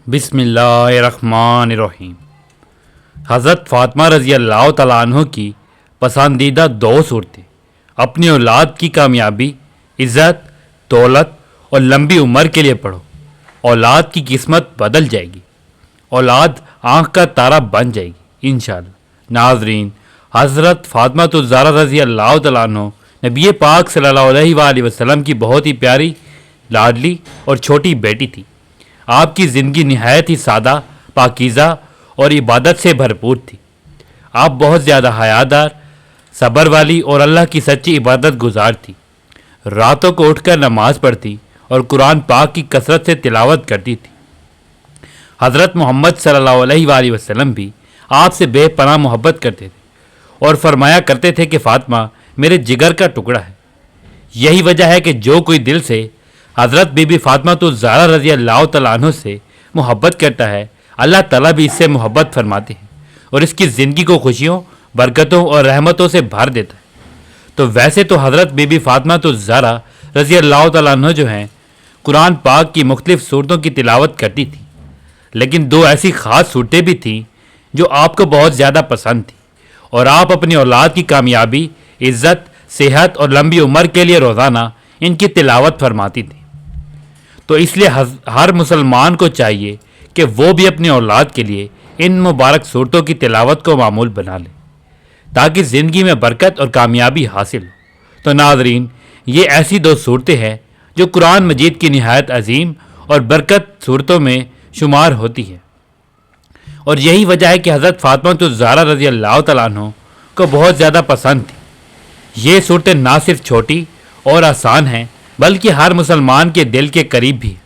بسم اللہ الرحمن الرحیم۔ حضرت فاطمہ رضی اللہ تعالیٰ عنہ کی پسندیدہ دو صورتیں اپنی اولاد کی کامیابی، عزت، دولت اور لمبی عمر کے لیے پڑھو۔ اولاد کی قسمت بدل جائے گی، اولاد آنکھ کا تارا بن جائے گی انشاءاللہ۔ ناظرین، حضرت فاطمہ الزہرا رضی اللہ تعالیٰ عنہ نبی پاک صلی اللہ علیہ وآلہ وسلم کی بہت ہی پیاری، لاڈلی اور چھوٹی بیٹی تھی۔ آپ کی زندگی نہایت ہی سادہ، پاکیزہ اور عبادت سے بھرپور تھی۔ آپ بہت زیادہ حیادار، صبر والی اور اللہ کی سچی عبادت گزار تھی۔ راتوں کو اٹھ کر نماز پڑھتی اور قرآن پاک کی کثرت سے تلاوت کرتی تھی۔ حضرت محمد صلی اللہ علیہ وآلہ وسلم بھی آپ سے بے پناہ محبت کرتے تھے اور فرمایا کرتے تھے کہ فاطمہ میرے جگر کا ٹکڑا ہے۔ یہی وجہ ہے کہ جو کوئی دل سے حضرت بی بی فاطمہ الزہرا رضی اللہ تعالیٰ عنہ سے محبت کرتا ہے، اللہ تعالیٰ بھی اس سے محبت فرماتے ہیں اور اس کی زندگی کو خوشیوں، برکتوں اور رحمتوں سے بھر دیتا ہے۔ تو ویسے تو حضرت بی بی فاطمہ الزہرا رضی اللہ تعالیٰ عنہ جو ہیں قرآن پاک کی مختلف صورتوں کی تلاوت کرتی تھی، لیکن دو ایسی خاص صورتیں بھی تھیں جو آپ کو بہت زیادہ پسند تھیں، اور آپ اپنی اولاد کی کامیابی، عزت، صحت اور لمبی عمر کے لیے روزانہ ان کی تلاوت فرماتی تھیں۔ تو اس لیے ہر مسلمان کو چاہیے کہ وہ بھی اپنی اولاد کے لیے ان مبارک صورتوں کی تلاوت کو معمول بنا لے تاکہ زندگی میں برکت اور کامیابی حاصل ہو۔ تو ناظرین، یہ ایسی دو صورتیں ہیں جو قرآن مجید کی نہایت عظیم اور برکت صورتوں میں شمار ہوتی ہے، اور یہی وجہ ہے کہ حضرت فاطمہ الزہرا رضی اللہ تعالیٰ عنہ کو بہت زیادہ پسند تھی۔ یہ صورتیں نہ صرف چھوٹی اور آسان ہیں بلکہ ہر مسلمان کے دل کے قریب بھی ہے،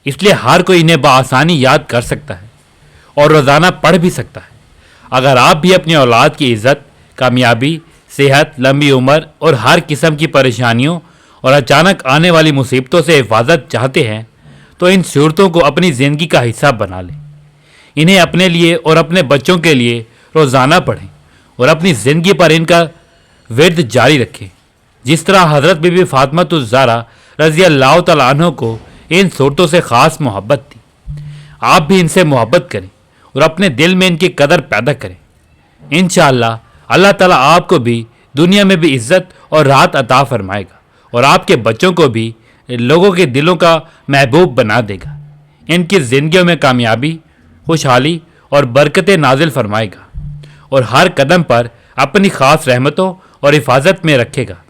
اس لیے ہر کوئی انہیں بآسانی یاد کر سکتا ہے اور روزانہ پڑھ بھی سکتا ہے۔ اگر آپ بھی اپنی اولاد کی عزت، کامیابی، صحت، لمبی عمر اور ہر قسم کی پریشانیوں اور اچانک آنے والی مصیبتوں سے حفاظت چاہتے ہیں تو ان صورتوں کو اپنی زندگی کا حصہ بنا لیں۔ انہیں اپنے لیے اور اپنے بچوں کے لیے روزانہ پڑھیں اور اپنی زندگی پر ان کا ورد جاری رکھیں، جس طرح حضرت بی بی فاطمہ الزہرا رضی اللہ تعالیٰ عنہ کو ان صورتوں سے خاص محبت تھی۔ آپ بھی ان سے محبت کریں اور اپنے دل میں ان کی قدر پیدا کریں۔ انشاءاللہ اللہ تعالیٰ آپ کو بھی دنیا میں بھی عزت اور راحت عطا فرمائے گا اور آپ کے بچوں کو بھی لوگوں کے دلوں کا محبوب بنا دے گا۔ ان کی زندگیوں میں کامیابی، خوشحالی اور برکتیں نازل فرمائے گا اور ہر قدم پر اپنی خاص رحمتوں اور حفاظت میں رکھے گا۔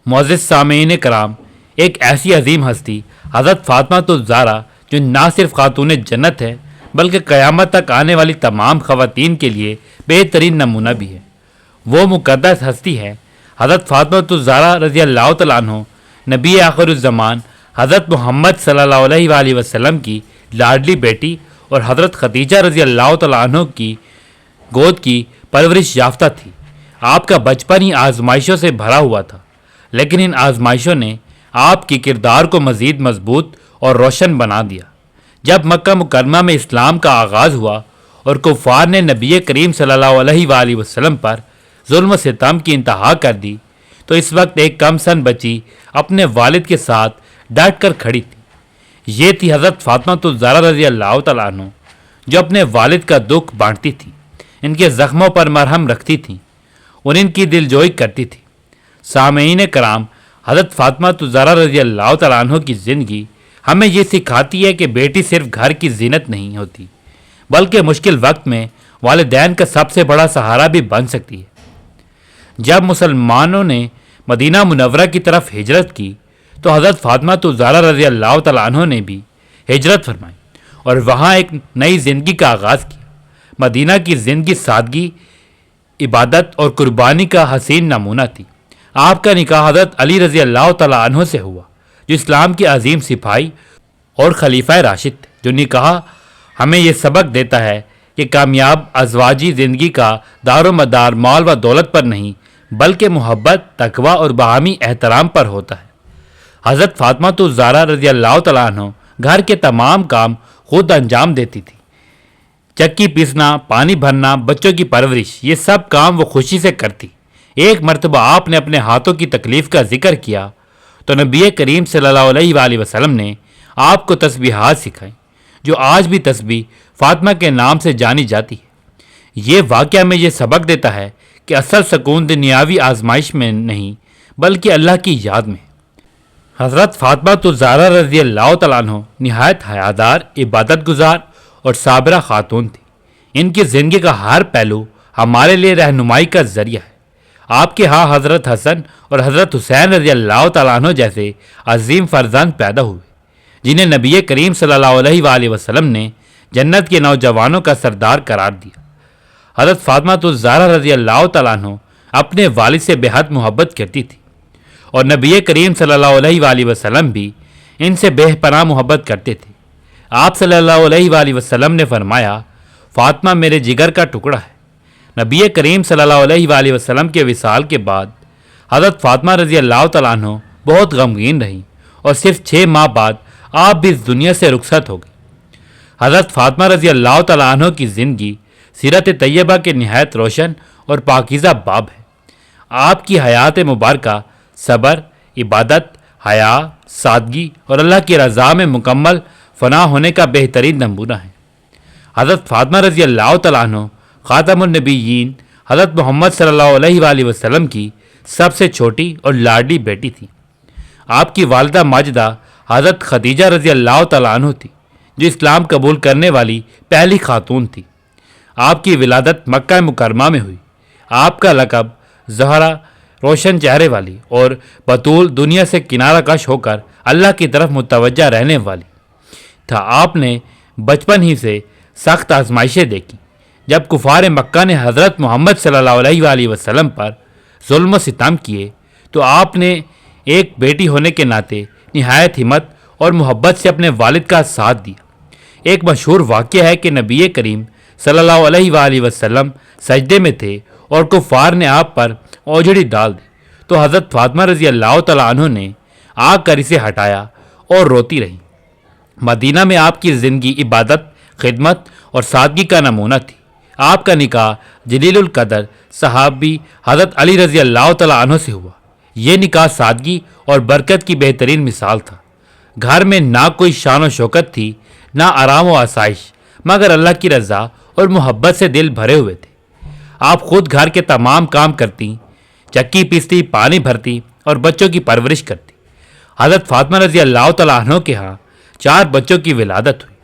معزز سامعین کرام، ایک ایسی عظیم ہستی حضرت فاطمہ الزہرا جو نہ صرف خاتون جنت ہے بلکہ قیامت تک آنے والی تمام خواتین کے لیے بہترین نمونہ بھی ہے۔ وہ مقدس ہستی ہے حضرت فاطمہ الزہرا رضی اللہ تعالیٰ عنہ، نبی آخر الزمان حضرت محمد صلی اللہ علیہ وآلہ وسلم کی لاڈلی بیٹی اور حضرت خدیجہ رضی اللہ تعالیٰ عنہ کی گود کی پرورش یافتہ تھی۔ آپ کا بچپن ہی آزمائشوں سے بھرا ہوا تھا، لیکن ان آزمائشوں نے آپ کی کردار کو مزید مضبوط اور روشن بنا دیا۔ جب مکہ مکرمہ میں اسلام کا آغاز ہوا اور کفار نے نبی کریم صلی اللہ علیہ وآلہ وسلم پر ظلم و ستم کی انتہا کر دی، تو اس وقت ایک کم سن بچی اپنے والد کے ساتھ ڈٹ کر کھڑی تھی۔ یہ تھی حضرت فاطمہ الزہرا رضی اللہ تعالیٰ عنہ، جو اپنے والد کا دکھ بانٹتی تھی، ان کے زخموں پر مرہم رکھتی تھیں اور ان کی دلجوئی کرتی تھی۔ سامعین کرام، حضرت فاطمہ الزہرا رضی اللہ تعالیٰ عنہ کی زندگی ہمیں یہ سکھاتی ہے کہ بیٹی صرف گھر کی زینت نہیں ہوتی بلکہ مشکل وقت میں والدین کا سب سے بڑا سہارا بھی بن سکتی ہے۔ جب مسلمانوں نے مدینہ منورہ کی طرف ہجرت کی تو حضرت فاطمہ الزہرا رضی اللہ تعالیٰ عنہ نے بھی ہجرت فرمائی اور وہاں ایک نئی زندگی کا آغاز کیا۔ مدینہ کی زندگی سادگی، عبادت اور قربانی کا حسین نمونہ تھی۔ آپ کا نکاح حضرت علی رضی اللہ تعالیٰ عنہ سے ہوا، جو اسلام کے عظیم سپاہی اور خلیفہ راشد تھے۔ جو نکاح ہمیں یہ سبق دیتا ہے کہ کامیاب ازواجی زندگی کا دار و مدار مال و دولت پر نہیں بلکہ محبت، تقوی اور باہمی احترام پر ہوتا ہے۔ حضرت فاطمہ الزہرا رضی اللہ تعالیٰ عنہ گھر کے تمام کام خود انجام دیتی تھی۔ چکی پیسنا، پانی بھرنا، بچوں کی پرورش، یہ سب کام وہ خوشی سے کرتی۔ ایک مرتبہ آپ نے اپنے ہاتھوں کی تکلیف کا ذکر کیا تو نبی کریم صلی اللہ علیہ وآلہ وسلم نے آپ کو تسبیحات سکھائیں جو آج بھی تسبیح فاطمہ کے نام سے جانی جاتی ہے۔ یہ واقعہ میں یہ سبق دیتا ہے کہ اصل سکون دنیاوی آزمائش میں نہیں بلکہ اللہ کی یاد میں۔ حضرت فاطمہ الزہرا رضی اللہ تعالیٰ عنہ نہایت حیادار، عبادت گزار اور صابرہ خاتون تھی۔ ان کی زندگی کا ہر پہلو ہمارے لیے رہنمائی کا ذریعہ ہے۔ آپ کے ہاں حضرت حسن اور حضرت حسین رضی اللہ تعالیٰ عنہ جیسے عظیم فرزند پیدا ہوئے، جنہیں نبی کریم صلی اللہ علیہ وآلہ وسلم نے جنت کے نوجوانوں کا سردار قرار دیا۔ حضرت فاطمہ الزہرا رضی اللہ تعالیٰ عنہ اپنے والد سے بے حد محبت کرتی تھی، اور نبی کریم صلی اللہ علیہ وآلہ وسلم بھی ان سے بے پناہ محبت کرتے تھے۔ آپ صلی اللہ علیہ وآلہ وسلم نے فرمایا، فاطمہ میرے جگر کا ٹکڑا ہے۔ نبی کریم صلی اللہ علیہ وآلہ وسلم کے وصال کے بعد حضرت فاطمہ رضی اللہ تعالیٰ عنہ بہت غمگین رہیں، اور صرف 6 ماہ بعد آپ بھی اس دنیا سے رخصت ہو گئی۔ حضرت فاطمہ رضی اللہ تعالیٰ عنہ کی زندگی سیرت طیبہ کے نہایت روشن اور پاکیزہ باب ہے۔ آپ کی حیات مبارکہ صبر، عبادت، حیا، سادگی اور اللہ کی رضا میں مکمل فنا ہونے کا بہترین نمونہ ہے۔ حضرت فاطمہ رضی اللہ تعالیٰ عنہ خاتم النبیین حضرت محمد صلی اللہ علیہ وآلہ وسلم کی سب سے چھوٹی اور لاڈلی بیٹی تھی۔ آپ کی والدہ ماجدہ حضرت خدیجہ رضی اللہ تعالیٰ عنہ تھی، جو اسلام قبول کرنے والی پہلی خاتون تھی۔ آپ کی ولادت مکہ مکرمہ میں ہوئی۔ آپ کا لقب زہرا، روشن چہرے والی، اور بطول، دنیا سے کنارہ کش ہو کر اللہ کی طرف متوجہ رہنے والی تھا۔ آپ نے بچپن ہی سے سخت آزمائشیں دیکھی۔ جب کفار مکہ نے حضرت محمد صلی اللہ علیہ وآلہ وسلم پر ظلم و ستم کیے تو آپ نے ایک بیٹی ہونے کے ناطے نہایت ہمت اور محبت سے اپنے والد کا ساتھ دیا۔ ایک مشہور واقعہ ہے کہ نبی کریم صلی اللہ علیہ وآلہ وسلم سجدے میں تھے اور کفار نے آپ پر اوجھڑی ڈال دی تو حضرت فاطمہ رضی اللہ تعالیٰ عنہ نے آ کر اسے ہٹایا اور روتی رہیں۔ مدینہ میں آپ کی زندگی عبادت، خدمت اور سادگی کا نمونہ تھی۔ آپ کا نکاح جلیل القدر صحابی حضرت علی رضی اللہ تعالیٰ عنہ سے ہوا۔ یہ نکاح سادگی اور برکت کی بہترین مثال تھا۔ گھر میں نہ کوئی شان و شوکت تھی، نہ آرام و آسائش، مگر اللہ کی رضا اور محبت سے دل بھرے ہوئے تھے۔ آپ خود گھر کے تمام کام کرتی، چکی پیستی، پانی بھرتی اور بچوں کی پرورش کرتی۔ حضرت فاطمہ رضی اللہ تعالیٰ عنہ کے ہاں 4 بچوں کی ولادت ہوئی۔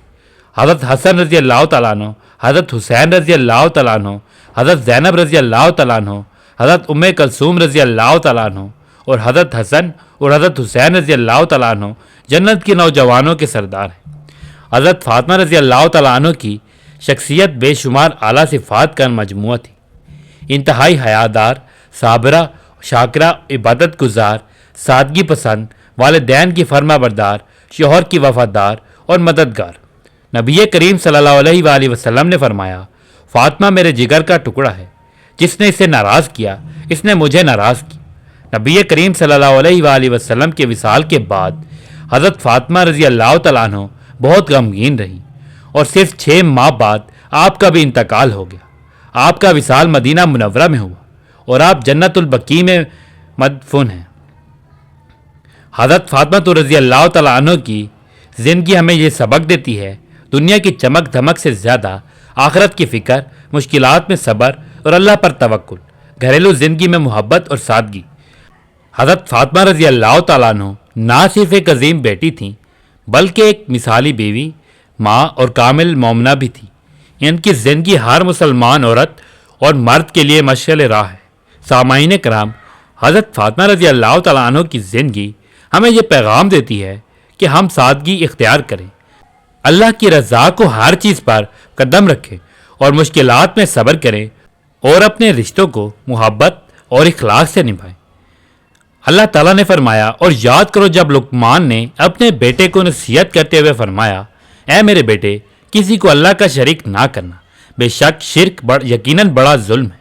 حضرت حسن رضی اللہ تعالیٰ عنہ، حضرت حسین رضی اللہ تعالیٰ عنہ، حضرت زینب رضی اللہ تعالیٰ عنہ، حضرت ام کلثوم رضی اللہ تعالیٰ عنہ، اور حضرت حسن اور حضرت حسین رضی اللہ تعالیٰ عنہ جنت کے نوجوانوں کے سردار ہیں۔ حضرت فاطمہ رضی اللہ تعالیٰ عنہ کی شخصیت بے شمار اعلیٰ صفات کا مجموعہ تھی۔ انتہائی حیادار، صابرہ، شاکرہ، عبادت گزار، سادگی پسند، والدین کی فرما بردار، شوہر کی وفادار اور مددگار۔ نبی کریم صلی اللہ علیہ وآلہ وسلم نے فرمایا، فاطمہ میرے جگر کا ٹکڑا ہے، جس نے اسے ناراض کیا اس نے مجھے ناراض کیا۔ نبی کریم صلی اللہ علیہ وآلہ وسلم کے وصال کے بعد حضرت فاطمہ رضی اللہ تعالیٰ عنہ بہت غمگین رہیں، اور صرف 6 ماہ بعد آپ کا بھی انتقال ہو گیا۔ آپ کا وصال مدینہ منورہ میں ہوا اور آپ جنت البقیع میں مدفون ہیں۔ حضرت فاطمہ رضی اللہ تعالیٰ عنہ کی زندگی ہمیں یہ سبق دیتی ہے، دنیا کی چمک دھمک سے زیادہ آخرت کی فکر، مشکلات میں صبر اور اللہ پر توکل، گھریلو زندگی میں محبت اور سادگی۔ حضرت فاطمہ رضی اللہ تعالیٰ عنہ نہ صرف ایک عظیم بیٹی تھیں بلکہ ایک مثالی بیوی، ماں اور کامل مومنہ بھی تھی۔ ان کی زندگی ہر مسلمان عورت اور مرد کے لیے مشعل راہ ہے۔ سامعین کرام، حضرت فاطمہ رضی اللہ تعالیٰ عنہ کی زندگی ہمیں یہ پیغام دیتی ہے کہ ہم سادگی اختیار کریں، اللہ کی رضا کو ہر چیز پر قدم رکھیں اور مشکلات میں صبر کریں، اور اپنے رشتوں کو محبت اور اخلاص سے نبھائیں۔ اللہ تعالیٰ نے فرمایا، اور یاد کرو جب لقمان نے اپنے بیٹے کو نصیحت کرتے ہوئے فرمایا، اے میرے بیٹے، کسی کو اللہ کا شریک نہ کرنا، بے شک شرک یقیناً بڑا ظلم ہے۔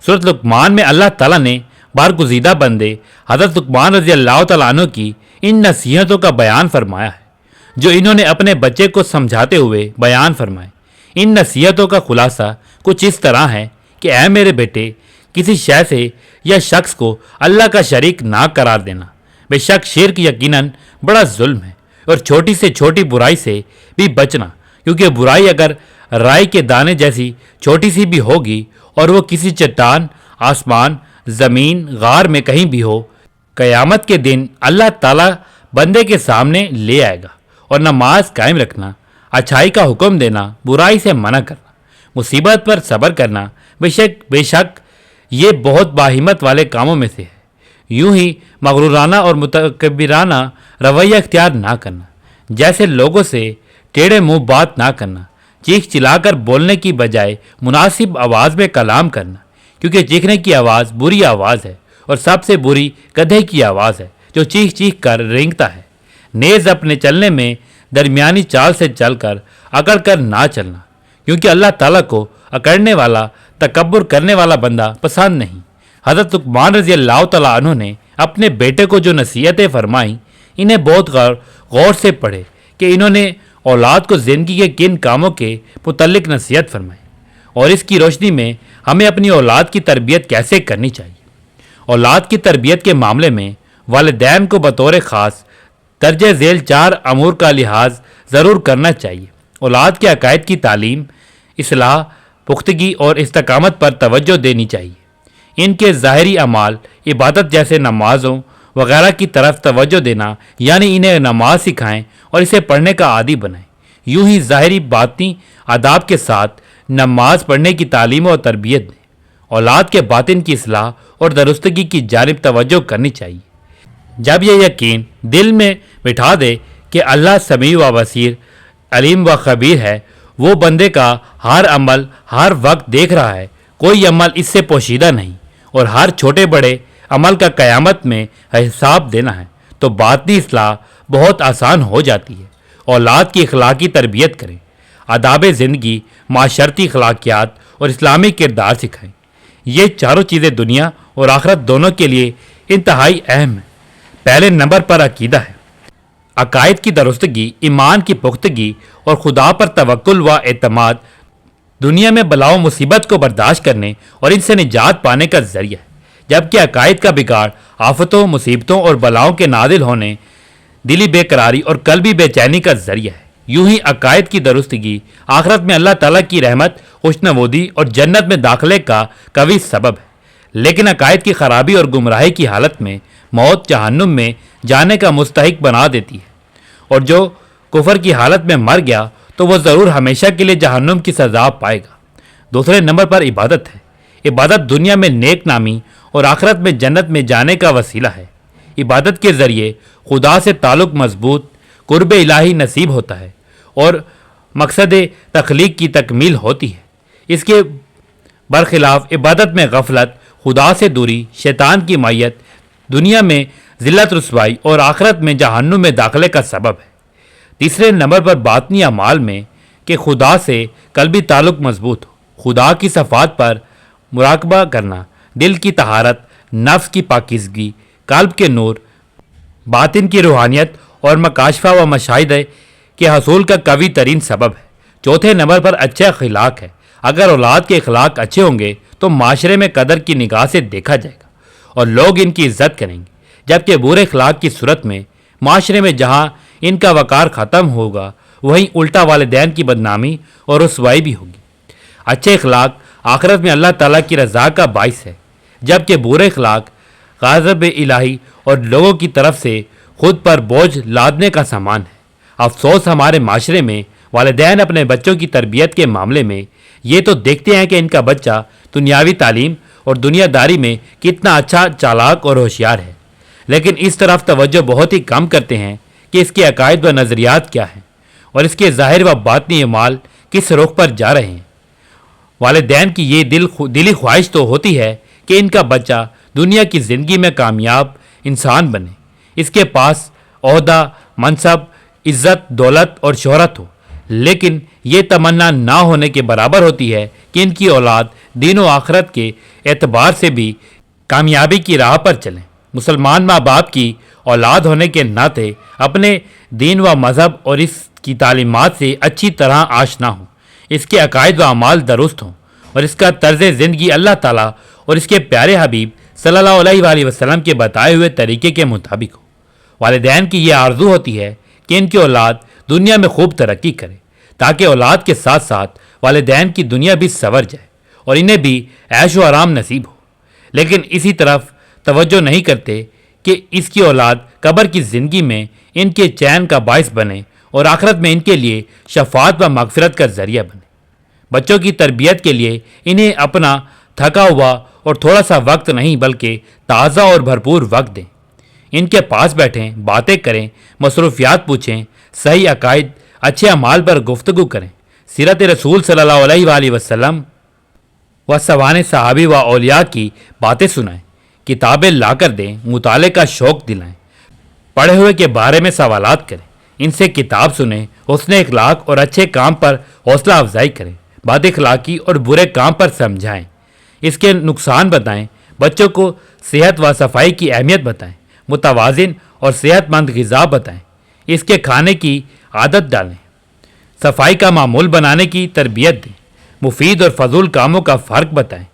سورۃ لقمان میں اللہ تعالیٰ نے بارگزیدہ بندے حضرت لقمان رضی اللہ تعالیٰ عنہ کی ان نصیحتوں کا بیان فرمایا ہے، جو انہوں نے اپنے بچے کو سمجھاتے ہوئے بیان فرمائے۔ ان نصیحتوں کا خلاصہ کچھ اس طرح ہے کہ اے میرے بیٹے، کسی شے سے یا شخص کو اللہ کا شریک نہ قرار دینا، بے شک شرک یقیناً بڑا ظلم ہے، اور چھوٹی سے چھوٹی برائی سے بھی بچنا کیونکہ برائی اگر رائی کے دانے جیسی چھوٹی سی بھی ہوگی اور وہ کسی چٹان، آسمان، زمین، غار میں کہیں بھی ہو، قیامت کے دن اللہ تعالیٰ بندے کے سامنے لے آئے گا، اور نماز قائم رکھنا، اچھائی کا حکم دینا، برائی سے منع کرنا، مصیبت پر صبر کرنا، بے شک یہ بہت باہمت والے کاموں میں سے ہے۔ یوں ہی مغرورانہ اور متکبرانہ رویہ اختیار نہ کرنا، جیسے لوگوں سے ٹیڑھے منہ بات نہ کرنا، چیخ چلا کر بولنے کی بجائے مناسب آواز میں کلام کرنا، کیونکہ چیخنے کی آواز بری آواز ہے، اور سب سے بری گدھے کی آواز ہے جو چیخ چیخ کر رینگتا ہے۔ نیز اپنے چلنے میں درمیانی چال سے چل کر اکڑ کر نہ چلنا، کیونکہ اللہ تعالیٰ کو اکڑنے والا، تکبر کرنے والا بندہ پسند نہیں۔ حضرت لقمان رضی اللہ تعالیٰ عنہ نے اپنے بیٹے کو جو نصیحتیں فرمائیں، انہیں بہت غور سے پڑھے کہ انہوں نے اولاد کو زندگی کے کن کاموں کے متعلق نصیحت فرمائی، اور اس کی روشنی میں ہمیں اپنی اولاد کی تربیت کیسے کرنی چاہیے۔ اولاد کی تربیت کے معاملے میں والدین کو بطور خاص درجہ ذیل 4 امور کا لحاظ ضرور کرنا چاہیے۔ اولاد کے عقائد کی تعلیم، اصلاح، پختگی اور استقامت پر توجہ دینی چاہیے۔ ان کے ظاہری اعمال، عبادت جیسے نمازوں وغیرہ کی طرف توجہ دینا، یعنی انہیں نماز سکھائیں اور اسے پڑھنے کا عادی بنائیں۔ یوں ہی ظاہری باطنی آداب کے ساتھ نماز پڑھنے کی تعلیم اور تربیت دیں۔ اولاد کے باطن کی اصلاح اور درستگی کی جانب توجہ کرنی چاہیے۔ جب یہ یقین دل میں بٹھا دے کہ اللہ سمیع و بصیر، علیم و خبیر ہے، وہ بندے کا ہر عمل ہر وقت دیکھ رہا ہے، کوئی عمل اس سے پوشیدہ نہیں، اور ہر چھوٹے بڑے عمل کا قیامت میں حساب دینا ہے، تو باطنی اصلاح بہت آسان ہو جاتی ہے۔ اولاد کی اخلاقی تربیت کریں، آداب زندگی، معاشرتی اخلاقیات اور اسلامی کردار سکھائیں۔ یہ چاروں چیزیں دنیا اور آخرت دونوں کے لیے انتہائی اہم ہیں۔ پہلے نمبر پر عقیدہ ہے۔ عقائد کی درستگی، ایمان کی پختگی اور خدا پر توکل و اعتماد دنیا میں بلاؤ مصیبت کو برداشت کرنے اور ان سے نجات پانے کا ذریعہ ہے، جبکہ عقائد کا بگاڑ آفتوں، مصیبتوں اور بلاؤں کے نازل ہونے، دلی بے قراری اور قلبی بے چینی کا ذریعہ ہے۔ یوں ہی عقائد کی درستگی آخرت میں اللہ تعالیٰ کی رحمت، خوشنودی اور جنت میں داخلے کا قوی سبب ہے، لیکن عقائد کی خرابی اور گمراہی کی حالت میں موت جہنم میں جانے کا مستحق بنا دیتی ہے، اور جو کفر کی حالت میں مر گیا تو وہ ضرور ہمیشہ کے لیے جہنم کی سزا پائے گا۔ دوسرے نمبر پر عبادت ہے۔ عبادت دنیا میں نیک نامی اور آخرت میں جنت میں جانے کا وسیلہ ہے۔ عبادت کے ذریعے خدا سے تعلق مضبوط، قرب الہی نصیب ہوتا ہے اور مقصد تخلیق کی تکمیل ہوتی ہے۔ اس کے برخلاف عبادت میں غفلت، خدا سے دوری، شیطان کی معیت دنیا میں ذلت رسوائی اور آخرت میں جہنم میں داخلے کا سبب ہے۔ تیسرے نمبر پر باطنی اعمال میں کہ خدا سے قلبی تعلق مضبوط ہو، خدا کی صفات پر مراقبہ کرنا، دل کی طہارت، نفس کی پاکیزگی، قلب کے نور، باطن کی روحانیت اور مکاشفہ و مشاہدے کے حصول کا قوی ترین سبب ہے۔ چوتھے نمبر پر اچھے اخلاق ہے۔ اگر اولاد کے اخلاق اچھے ہوں گے تو معاشرے میں قدر کی نگاہ سے دیکھا جائے گا اور لوگ ان کی عزت کریں گے، جبکہ برے اخلاق کی صورت میں معاشرے میں جہاں ان کا وقار ختم ہوگا وہیں الٹا والدین کی بدنامی اور رسوائی بھی ہوگی۔ اچھے اخلاق آخرت میں اللہ تعالیٰ کی رضا کا باعث ہے، جبکہ برے اخلاق غضب الہی اور لوگوں کی طرف سے خود پر بوجھ لادنے کا سامان ہے۔ افسوس ہمارے معاشرے میں والدین اپنے بچوں کی تربیت کے معاملے میں یہ تو دیکھتے ہیں کہ ان کا بچہ دنیاوی تعلیم اور دنیا داری میں کتنا اچھا، چالاک اور ہوشیار ہے، لیکن اس طرف توجہ بہت ہی کم کرتے ہیں کہ اس کے عقائد و نظریات کیا ہیں اور اس کے ظاہر و باطنی اعمال کس رخ پر جا رہے ہیں۔ والدین کی یہ دلی خواہش تو ہوتی ہے کہ ان کا بچہ دنیا کی زندگی میں کامیاب انسان بنے، اس کے پاس عہدہ، منصب، عزت، دولت اور شہرت ہو، لیکن یہ تمنا نہ ہونے کے برابر ہوتی ہے کہ ان کی اولاد دین و آخرت کے اعتبار سے بھی کامیابی کی راہ پر چلیں۔ مسلمان ماں باپ کی اولاد ہونے کے ناطے اپنے دین و مذہب اور اس کی تعلیمات سے اچھی طرح آشنا ہوں، اس کے عقائد و اعمال درست ہوں اور اس کا طرز زندگی اللہ تعالیٰ اور اس کے پیارے حبیب صلی اللہ علیہ وآلہ وسلم کے بتائے ہوئے طریقے کے مطابق ہو۔ والدین کی یہ آرزو ہوتی ہے کہ ان کی اولاد دنیا میں خوب ترقی کرے تاکہ اولاد کے ساتھ ساتھ والدین کی دنیا بھی سنور جائے اور انہیں بھی عیش و آرام نصیب ہو، لیکن اسی طرف توجہ نہیں کرتے کہ اس کی اولاد قبر کی زندگی میں ان کے چین کا باعث بنے اور آخرت میں ان کے لیے شفاعت و مغفرت کا ذریعہ بنے۔ بچوں کی تربیت کے لیے انہیں اپنا تھکا ہوا اور تھوڑا سا وقت نہیں بلکہ تازہ اور بھرپور وقت دیں۔ ان کے پاس بیٹھیں، باتیں کریں، مصروفیات پوچھیں، صحیح عقائد، اچھے اعمال پر گفتگو کریں، سیرت رسول صلی اللہ علیہ وآلہ وسلم و سوانح صحابی و اولیاء کی باتیں سنائیں، کتابیں لا کر دیں، مطالعے کا شوق دلائیں، پڑھے ہوئے کے بارے میں سوالات کریں، ان سے کتاب سنیں، حسن اخلاق اور اچھے کام پر حوصلہ افزائی کریں، بد اخلاقی اور برے کام پر سمجھائیں، اس کے نقصان بتائیں، بچوں کو صحت و صفائی کی اہمیت بتائیں، متوازن اور صحت مند غذا بتائیں، اس کے کھانے کی عادت ڈالیں، صفائی کا معمول بنانے کی تربیت دیں، مفید اور فضول کاموں کا فرق بتائیں،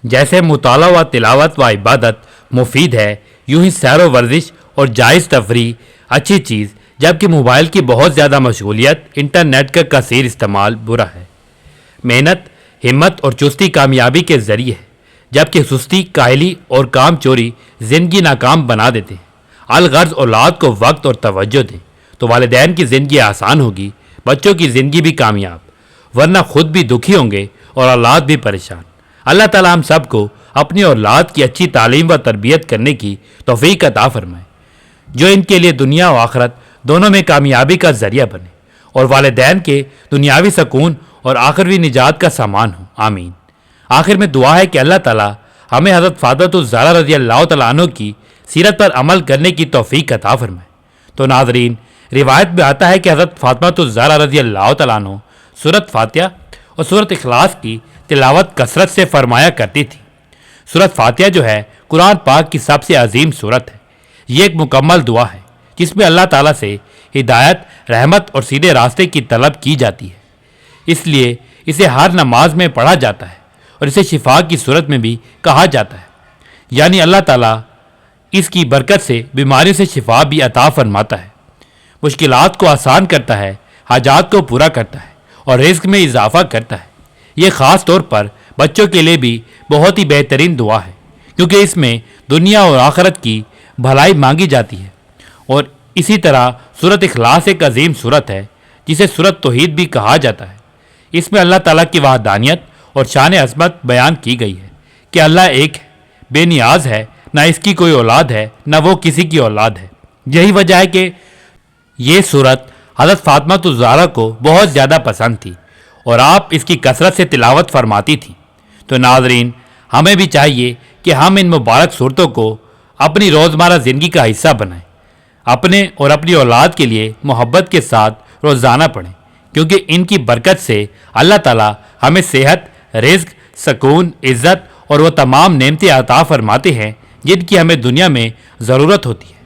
جیسے مطالعہ و تلاوت و عبادت مفید ہے، یوں ہی سیر و ورزش اور جائز تفریح اچھی چیز، جبکہ موبائل کی بہت زیادہ مشغولیت، انٹرنیٹ کا کثیر استعمال برا ہے۔ محنت، ہمت اور چستی کامیابی کے ذریعے ہے، جبکہ سستی، کاہلی اور کام چوری زندگی ناکام بنا دیتے ہیں۔ الغرض اولاد کو وقت اور توجہ دیں تو والدین کی زندگی آسان ہوگی، بچوں کی زندگی بھی کامیاب، ورنہ خود بھی دکھی ہوں گے اور اولاد بھی پریشان۔ اللہ تعالیٰ ہم سب کو اپنی اولاد کی اچھی تعلیم و تربیت کرنے کی توفیق عطا فرمائے، جو ان کے لیے دنیا و آخرت دونوں میں کامیابی کا ذریعہ بنے اور والدین کے دنیاوی سکون اور آخروی نجات کا سامان ہو، آمین۔ آخر میں دعا ہے کہ اللہ تعالیٰ ہمیں حضرت فاطمہ الزہرا رضی اللہ تعالیٰ عنہ کی سیرت پر عمل کرنے کی توفیق عطا فرمائے۔ تو ناظرین، روایت میں آتا ہے کہ حضرت فاطمہ الزہرا رضی اللہ تعالیٰ عنہ سورت فاتحہ اور سورت اخلاص کی تلاوت کثرت سے فرمایا کرتی تھی۔ سورت فاتحہ جو ہے قرآن پاک کی سب سے عظیم سورت ہے۔ یہ ایک مکمل دعا ہے جس میں اللہ تعالیٰ سے ہدایت، رحمت اور سیدھے راستے کی طلب کی جاتی ہے، اس لیے اسے ہر نماز میں پڑھا جاتا ہے اور اسے شفا کی صورت میں بھی کہا جاتا ہے، یعنی اللہ تعالیٰ اس کی برکت سے بیماریوں سے شفا بھی عطا فرماتا ہے، مشکلات کو آسان کرتا ہے، حاجات کو پورا کرتا ہے اور رزق میں اضافہ کرتا ہے۔ یہ خاص طور پر بچوں کے لیے بھی بہت ہی بہترین دعا ہے، کیونکہ اس میں دنیا اور آخرت کی بھلائی مانگی جاتی ہے۔ اور اسی طرح سورت اخلاص ایک عظیم سورت ہے جسے سورت توحید بھی کہا جاتا ہے۔ اس میں اللہ تعالیٰ کی وحدانیت اور شان عظمت بیان کی گئی ہے کہ اللہ ایک ہے، بے نیاز ہے، نہ اس کی کوئی اولاد ہے نہ وہ کسی کی اولاد ہے۔ یہی وجہ ہے کہ یہ سورت حضرت فاطمہ الزہرا کو بہت زیادہ پسند تھی اور آپ اس کی کثرت سے تلاوت فرماتی تھیں۔ تو ناظرین، ہمیں بھی چاہیے کہ ہم ان مبارک صورتوں کو اپنی روزمرہ زندگی کا حصہ بنائیں، اپنے اور اپنی اولاد کے لیے محبت کے ساتھ روزانہ پڑھیں، کیونکہ ان کی برکت سے اللہ تعالیٰ ہمیں صحت، رزق، سکون، عزت اور وہ تمام نعمتیں عطا فرماتے ہیں جن کی ہمیں دنیا میں ضرورت ہوتی ہے،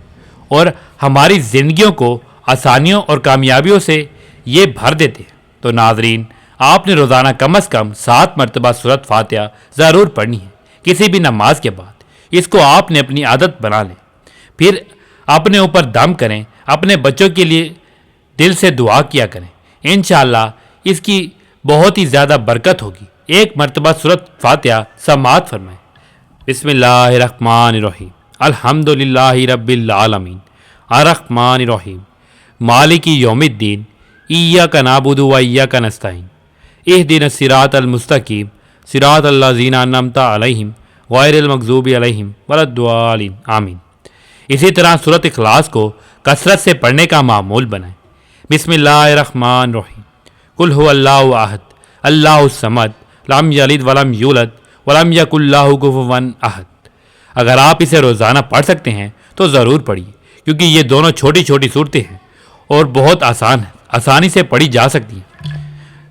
اور ہماری زندگیوں کو آسانیوں اور کامیابیوں سے یہ بھر دیتے ہیں۔ تو ناظرین، آپ نے روزانہ کم از کم 7 مرتبہ سورت فاتحہ ضرور پڑھنی ہے کسی بھی نماز کے بعد۔ اس کو آپ نے اپنی عادت بنا لیں، پھر اپنے اوپر دم کریں، اپنے بچوں کے لیے دل سے دعا کیا کریں، انشاءاللہ اس کی بہت ہی زیادہ برکت ہوگی۔ ایک مرتبہ سورت فاتحہ سماعت فرمائیں۔ بسم اللہ الرحمن الرحیم، الحمدللہ رب العالمین، الرحمن الرحیم، مالک یوم الدین، ایاک نعبد و ایاک نستعین، اہدنا الصراط المستقیم، صراط الذین انعمت علیہم غیر المغضوب علیہم ولا الضالین، آمین۔ اسی طرح سورت اخلاص کو کثرت سے پڑھنے کا معمول بنائیں۔ بسم اللہ الرحمن الرحیم، قل هو اللہ احد اللہ الصمد لم یلد ولم یولد ولم یکن لہ کفوا احد۔ اگر آپ اسے روزانہ پڑھ سکتے ہیں تو ضرور پڑھیے، کیونکہ یہ دونوں چھوٹی چھوٹی صورتیں ہیں اور بہت آسان ہیں، آسانی سے پڑھی جا سکتی ہیں۔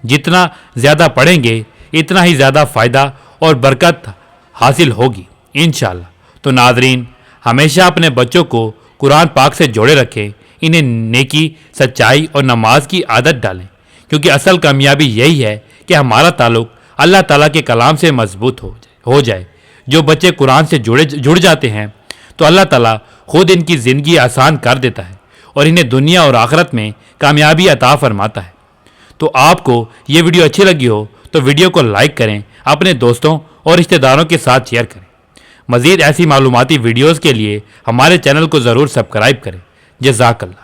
جتنا زیادہ پڑھیں گے اتنا ہی زیادہ فائدہ اور برکت حاصل ہوگی انشاءاللہ۔ تو ناظرین، ہمیشہ اپنے بچوں کو قرآن پاک سے جوڑے رکھیں، انہیں نیکی، سچائی اور نماز کی عادت ڈالیں، کیونکہ اصل کامیابی یہی ہے کہ ہمارا تعلق اللہ تعالیٰ کے کلام سے مضبوط ہو جائے۔ جو بچے قرآن سے جڑ جاتے ہیں تو اللہ تعالیٰ خود ان کی زندگی آسان کر دیتا ہے اور انہیں دنیا اور آخرت میں کامیابی عطا فرماتا ہے۔ تو آپ کو یہ ویڈیو اچھی لگی ہو تو ویڈیو کو لائک کریں، اپنے دوستوں اور رشتہ داروں کے ساتھ شیئر کریں۔ مزید ایسی معلوماتی ویڈیوز کے لیے ہمارے چینل کو ضرور سبسکرائب کریں۔ جزاک اللہ۔